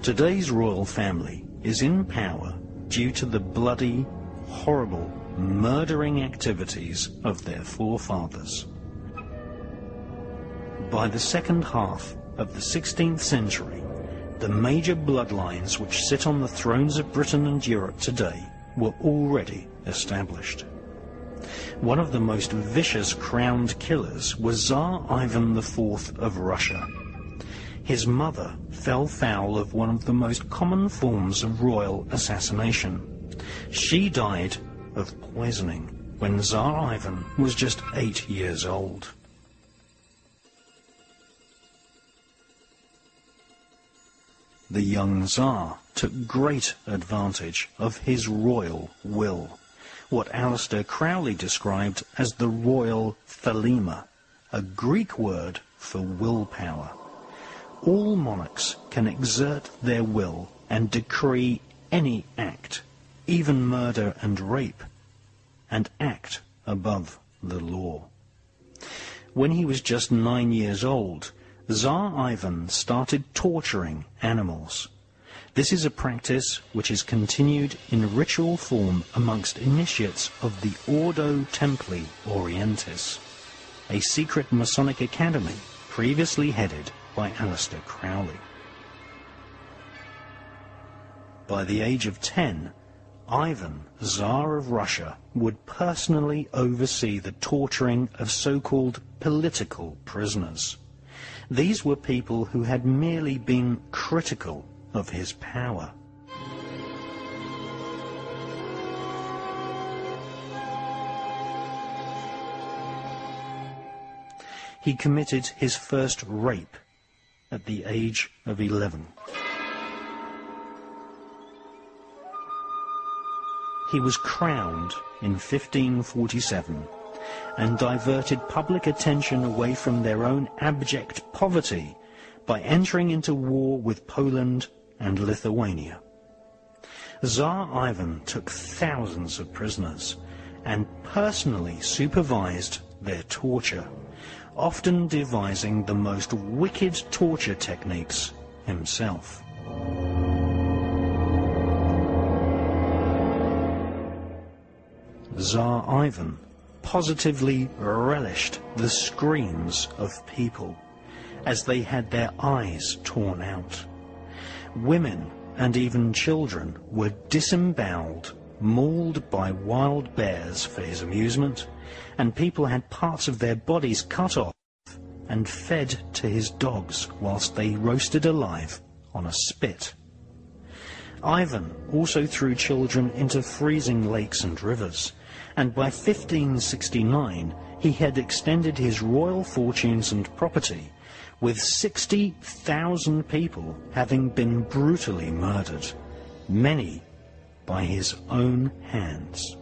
Today's royal family is in power due to the bloody, horrible, murdering activities of their forefathers. By the second half of the 16th century, the major bloodlines which sit on the thrones of Britain and Europe today were already established. One of the most vicious crowned killers was Tsar Ivan IV of Russia. His mother fell foul of one of the most common forms of royal assassination. She died of poisoning when Tsar Ivan was just 8 years old. The young Tsar took great advantage of his royal will, what Aleister Crowley described as the royal thelema, a Greek word for willpower. All monarchs can exert their will and decree any act, even murder and rape, and act above the law. When he was just 9 years old, Tsar Ivan started torturing animals. This is a practice which is continued in ritual form amongst initiates of the Ordo Templi Orientis, a secret Masonic academy previously headed by Aleister Crowley. By the age of 10, Ivan, Tsar of Russia, would personally oversee the torturing of so-called political prisoners. These were people who had merely been critical of his power. He committed his first rape at the age of 11. He was crowned in 1547 and diverted public attention away from their own abject poverty by entering into war with Poland and Lithuania. Tsar Ivan took thousands of prisoners and personally supervised their torture, often devising the most wicked torture techniques himself. Tsar Ivan positively relished the screams of people as they had their eyes torn out. Women and even children were disemboweled, mauled by wild bears for his amusement, and people had parts of their bodies cut off and fed to his dogs whilst they roasted alive on a spit. Ivan also threw children into freezing lakes and rivers, and by 1569 he had extended his royal fortunes and property, with 60,000 people having been brutally murdered, many by his own hands.